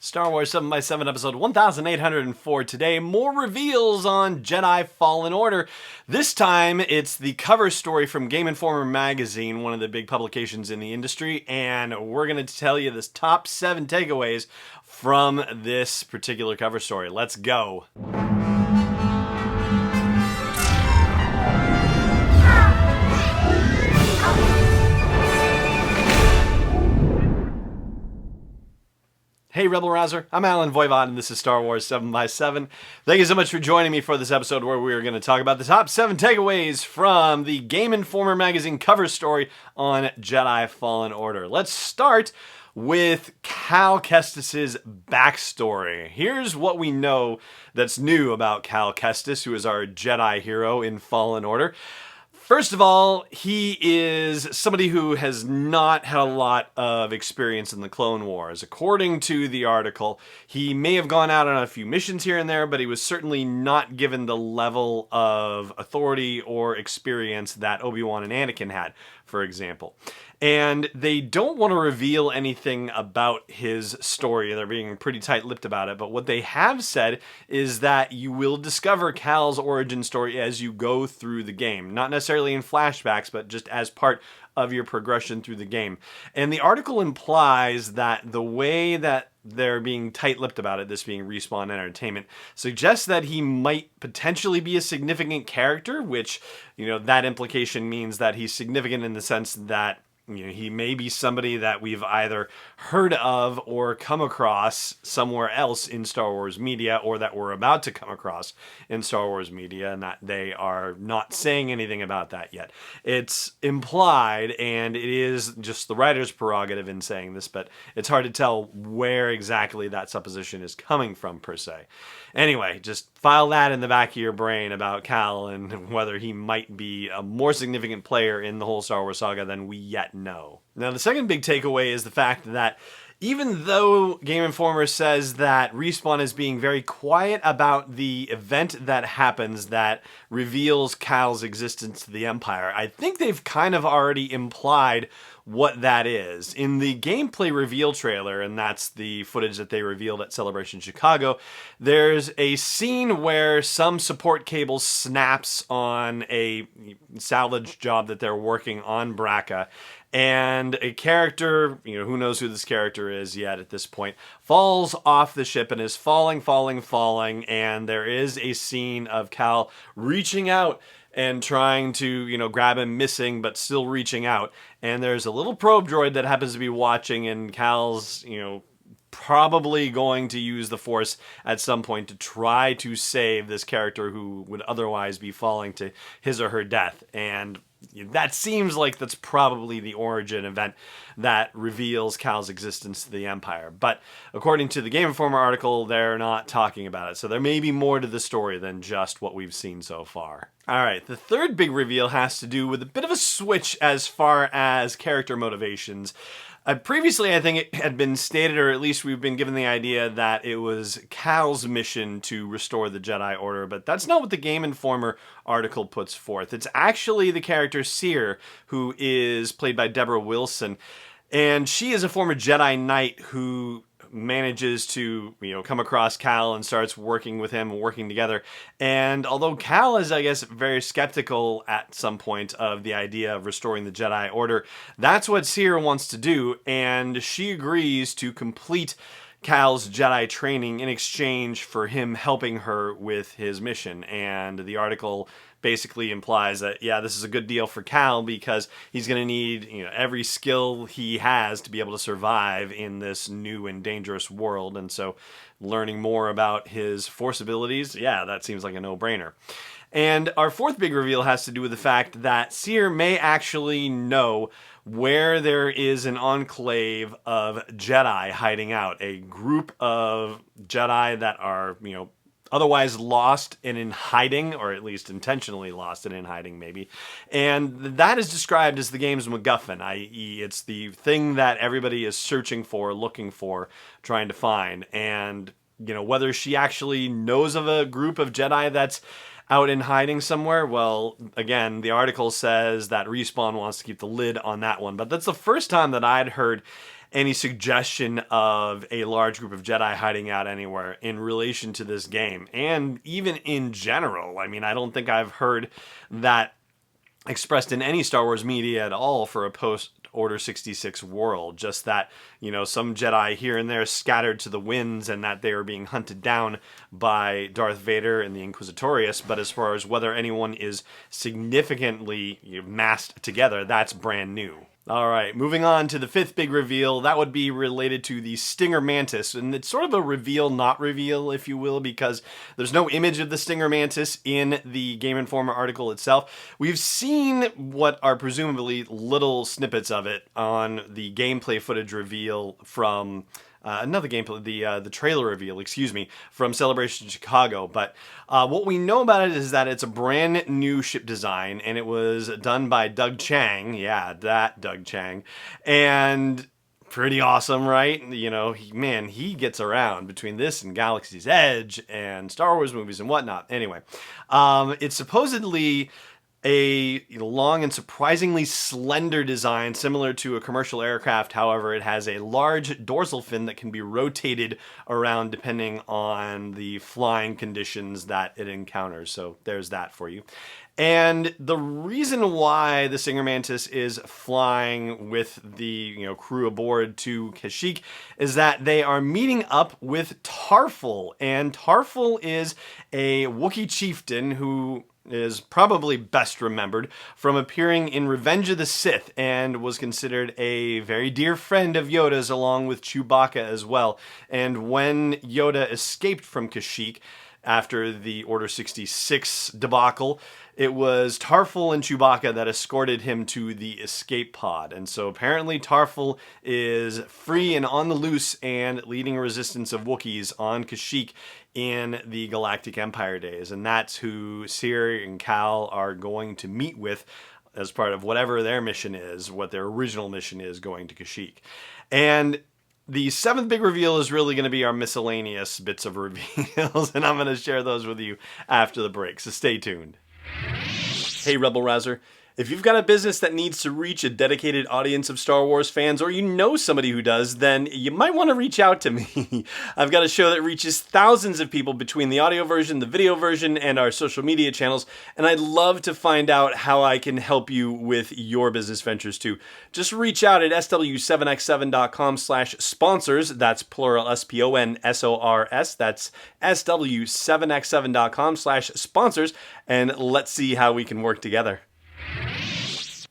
Star Wars 7x7 episode 1804 today. More reveals on Jedi Fallen Order. This time it's the cover story from Game Informer magazine, one of the big publications in the industry, and we're going to tell you the top 7 takeaways from this particular cover story. Let's go. Hey Rebel Rouser, I'm Alan Voivod and this is Star Wars 7x7. Thank you so much for joining me for this episode where we are going to talk about the top 7 takeaways from the Game Informer magazine cover story on Jedi Fallen Order. Let's start with Cal Kestis' backstory. Here's what we know that's new about Cal Kestis, who is our Jedi hero in Fallen Order. First of all, he is somebody who has not had a lot of experience in the Clone Wars. According to the article, he may have gone out on a few missions here and there, but he was certainly not given the level of authority or experience that Obi-Wan and Anakin had, for example. And they don't want to reveal anything about his story. They're being pretty tight-lipped about it. But what they have said is that you will discover Cal's origin story as you go through the game. Not necessarily in flashbacks, but just as part of your progression through the game. And the article implies that the way that they're being tight-lipped about it, this being Respawn Entertainment, suggests that he might potentially be a significant character, which, that implication means that he's significant in the sense that he may be somebody that we've either heard of or come across somewhere else in Star Wars media, or that we're about to come across in Star Wars media, and that they are not saying anything about that yet. It's implied, and it is just the writer's prerogative in saying this, but it's hard to tell where exactly that supposition is coming from, per se. Anyway, just file that in the back of your brain about Cal and whether he might be a more significant player in the whole Star Wars saga than we yet know. Now, the second big takeaway is the fact that even though Game Informer says that Respawn is being very quiet about the event that happens that reveals Cal's existence to the Empire, I think they've kind of already implied what that is. In the gameplay reveal trailer, and that's the footage that they revealed at Celebration Chicago, there's a scene where some support cable snaps on a salvage job that they're working on Braca, and a character, who knows who this character is yet at this point, falls off the ship and is falling, and there is a scene of Cal reaching out and trying to, grab him, missing, but still reaching out. And there's a little probe droid that happens to be watching, and Cal's, probably going to use the Force at some point to try to save this character who would otherwise be falling to his or her death. And that seems like that's probably the origin event that reveals Cal's existence to the Empire. But according to the Game Informer article, they're not talking about it. So there may be more to the story than just what we've seen so far. All right, the third big reveal has to do with a bit of a switch as far as character motivations. Previously, I think it had been stated, or at least we've been given the idea, that it was Cal's mission to restore the Jedi Order, but that's not what the Game Informer article puts forth. It's actually the character Seer, who is played by Deborah Wilson, and she is a former Jedi Knight who manages to, come across Cal and starts working with him, working together. And although Cal is, I guess, very skeptical at some point of the idea of restoring the Jedi Order, that's what Seer wants to do, and she agrees to complete Cal's Jedi training in exchange for him helping her with his mission. And the article basically implies that, this is a good deal for Cal because he's going to need, every skill he has to be able to survive in this new and dangerous world. And so learning more about his Force abilities, that seems like a no-brainer. And our fourth big reveal has to do with the fact that Seer may actually know where there is an enclave of Jedi hiding out, a group of Jedi that are, otherwise lost and in hiding, or at least intentionally lost and in hiding, maybe. And that is described as the game's MacGuffin, i.e. it's the thing that everybody is searching for, looking for, trying to find. And, whether she actually knows of a group of Jedi that's out in hiding somewhere, well, again, the article says that Respawn wants to keep the lid on that one. But that's the first time that I'd heard any suggestion of a large group of Jedi hiding out anywhere in relation to this game, and even in general. I mean, I don't think I've heard that expressed in any Star Wars media at all for a post-Order 66 world. Just that, some Jedi here and there scattered to the winds and that they are being hunted down by Darth Vader and the Inquisitorius. But as far as whether anyone is significantly massed together, that's brand new. All right, moving on to the fifth big reveal. That would be related to the Stinger Mantis. And it's sort of a reveal, not reveal, if you will, because there's no image of the Stinger Mantis in the Game Informer article itself. We've seen what are presumably little snippets of it on the gameplay footage reveal from another gameplay, the trailer reveal, from Celebration Chicago. But what we know about it is that it's a brand new ship design, and it was done by Doug Chiang. Yeah, that Doug Chiang. And pretty awesome, right? He gets around between this and Galaxy's Edge and Star Wars movies and whatnot. Anyway, it's supposedly a long and surprisingly slender design, similar to a commercial aircraft. However, it has a large dorsal fin that can be rotated around depending on the flying conditions that it encounters. So there's that for you. And the reason why the Stinger Mantis is flying with the crew aboard to Kashyyyk is that they are meeting up with Tarful. And Tarful is a Wookiee chieftain who is probably best remembered from appearing in Revenge of the Sith and was considered a very dear friend of Yoda's, along with Chewbacca as well. And when Yoda escaped from Kashyyyk after the Order 66 debacle, it was Tarful and Chewbacca that escorted him to the escape pod. And so apparently Tarful is free and on the loose and leading a resistance of Wookiees on Kashyyyk in the Galactic Empire days. And that's who Cere and Cal are going to meet with as part of whatever their mission is, what their original mission is, going to Kashyyyk. And the seventh big reveal is really going to be our miscellaneous bits of reveals, and I'm going to share those with you after the break, so stay tuned. Hey, Rebel Rouser. If you've got a business that needs to reach a dedicated audience of Star Wars fans, or you know somebody who does, then you might want to reach out to me. I've got a show that reaches thousands of people between the audio version, the video version, and our social media channels, and I'd love to find out how I can help you with your business ventures too. Just reach out at sw7x7.com/sponsors. That's plural SPONSORS. That's sw7x7.com/sponsors, and let's see how we can work together.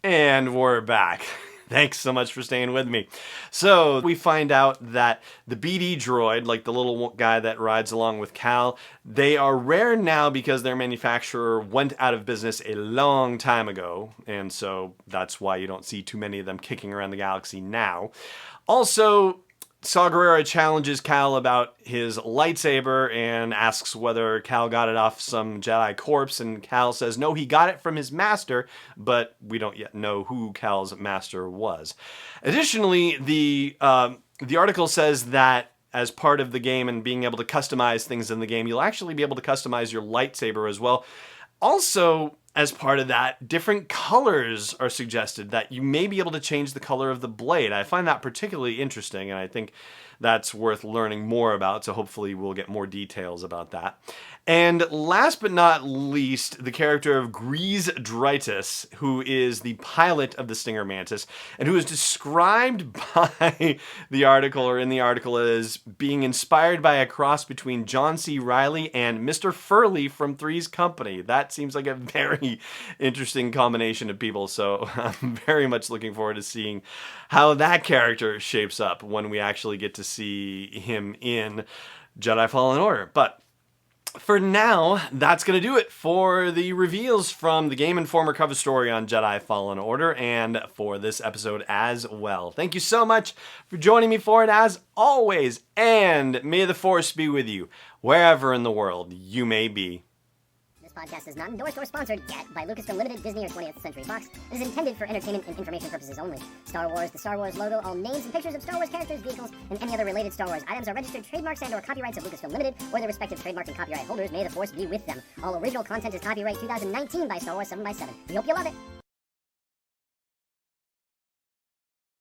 And we're back. Thanks so much for staying with me. So we find out that the BD droid, like the little guy that rides along with Cal, they are rare now because their manufacturer went out of business a long time ago. And so that's why you don't see too many of them kicking around the galaxy now. Also, Saw Gerrera challenges Cal about his lightsaber and asks whether Cal got it off some Jedi corpse, and Cal says no, he got it from his master, but we don't yet know who Cal's master was. Additionally, the article says that as part of the game and being able to customize things in the game, you'll actually be able to customize your lightsaber as well. Also, as part of that, different colors are suggested, that you may be able to change the color of the blade. I find that particularly interesting, and I think that's worth learning more about, so hopefully we'll get more details about that. And last but not least, the character of Grease Dritus, who is the pilot of the Stinger Mantis, and who is described by the article, or in the article, as being inspired by a cross between John C. Reilly and Mr. Furley from Three's Company. That seems like a very interesting combination of people, so I'm very much looking forward to seeing how that character shapes up when we actually get to see him in Jedi Fallen Order. But for now, that's going to do it for the reveals from the Game Informer cover story on Jedi Fallen Order, and for this episode as well. Thank you so much for joining me for it, as always, and may the Force be with you, wherever in the world you may be. This podcast is not endorsed or sponsored yet by Lucasfilm Limited, Disney, or 20th Century Fox. It is intended for entertainment and information purposes only. Star Wars, the Star Wars logo, all names and pictures of Star Wars characters, vehicles, and any other related Star Wars items are registered trademarks and/or copyrights of Lucasfilm Limited or their respective trademark and copyright holders. May the Force be with them. All original content is copyright 2019 by Star Wars 7x7. We hope you love it.